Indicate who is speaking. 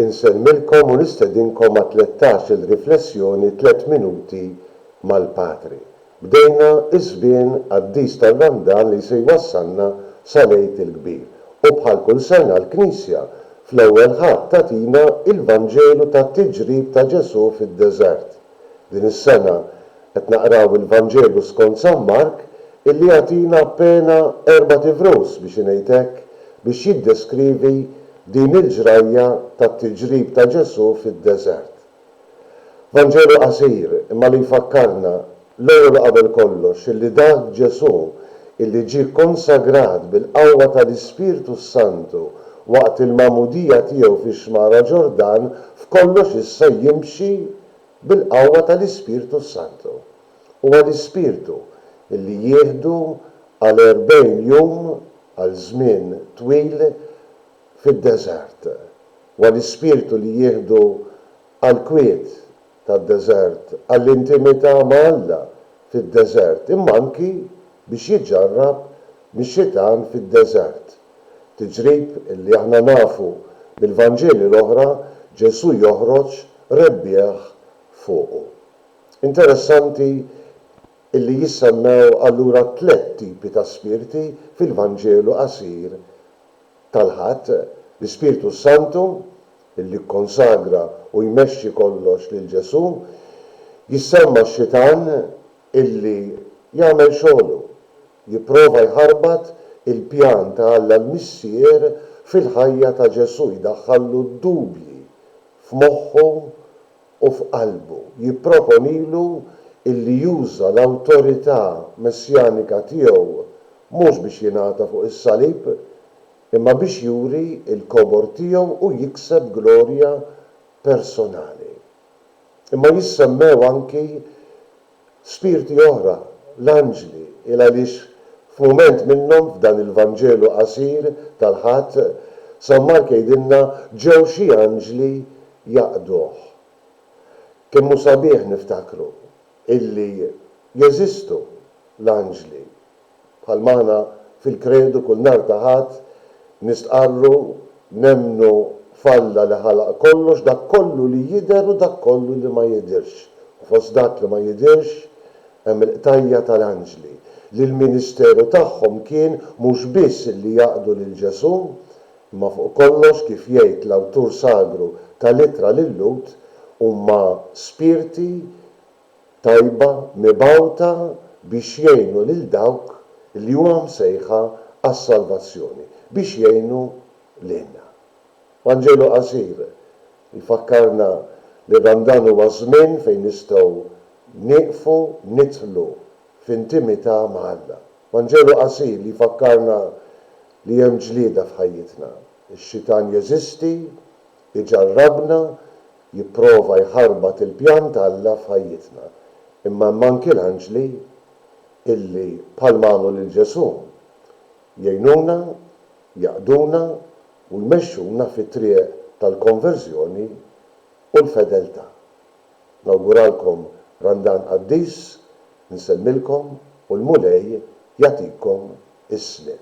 Speaker 1: insemmilkom u nistedinkom ma' 13 il-riflessjoni 3 minuti mal-Patri. Bdejna iż-żmien għad-dis tar-Randan li se jwassalna sa lejt il-kbir. U bħal kull sena l-Knisja fl-ewwel ħadd tagħtina il-Vanġelu tat-tiġrib ta' Ġesu fid-deżert. Din is-sena qed naqraw il-Vanġelu skont San Mark illi jagħtina appena 4 tifrus biex ngħid hekk biex jiddeskrivi din il-ġrajja tat-tiġrib ta' Ġesu fid-deżert. Vanġelu qasir imma li jfakkarna l-ewwel qabel kollox illi dak Ġesu illi ġie konsagrat bil-qawwa tal-Ispirtu Santu waqt il-mamudija tiegħu fix-xmara Ġordan f'kollox issa jimxi bil-qawwa tal-Ispirtu Santu. Huwa l-Ispirtu illi jieħdu għal 40 jum għal żmien twil fid-deżert. Huwa l-Ispirtu li jieħdu għal kwiet tad-deżert, għall-intimità ma' Alla fid-deżert, imma anki biex jiġġarrab mix-xitan fid-deżert. Tiġrib illi aħna nafu bil-Vanġeli l-oħra Ġesu joħroġ rebbieħ fuqu. Interessanti illi jissemmew allura 3 tipi ta' spirti fil-Vanġelu qasir tal-Ħadd, l-Ispirtu Santu illi konsagra u jmexxi kollox lil Ġesu, jissemma x-xitan illi jagħmel xogħlu, jipprova jħarbat il-pjan ta' Alla l-Missier fil-ħajja ta' Ġesu, jdaħħallu d-dubji f'moħħu u f'qalbu, jipproponilu illi juża l-awtorità messjanika tiegħu mhux biex jingħata fuq is-salib, imma biex juri il-kobor tiegħu u jikseb glorja personali. Imma jissemmew anki spirti oħra, l-anġli, il għaliex f'mument minnhom f'dan il-Vanġelu qasir tal-Ħadd San Mark jgħidilna ġew xi anġli jaqduh. Kemm hu sabiħ niftakru illi jeżistu l-anġli bħal magħna fil-kredu kull nhar ta' Ħadd nistqarru nemmnu f'Alla li ħalaq kollox, dak kollu li jidher u dak kollu li ma jidhirx. U fost dak li ma jidhirx hemm il-qtajja tal-anġli li l-ministeru tagħhom kien mhux biss li jaqdu lil Ġesu, imma fuq kollox kif jgħid l-awtur sagru tal-ittra lil-Lut huma spirti tajba mibgħuta biex jgħinu lil dawk li huma msejħa għas-salvazzjoni, biex jgħinu lilna. Vanġelu qasir jfakkarna li Randan huwa żmien fejn nistgħu nieqfu nidħlu f'intimità ma' Alla. Vanġelu qasir li jfakkarna li hemm ġlieda f'ħajjitna. Ix-xitan jeżisti, iġarrabna, jipprova jħarbat il-pjan ta' Alla f'ħajjitna. Imma manki l-anġli illi bħal magħmlu lil Ġesu jgħinuna, jaqduna u jmexxuna fit-triq tal-konverżjoni u l-fedeltà. Nawguralkom Randan qaddis, nsemmilkom u l-Mulej jagħtikom is-sliem.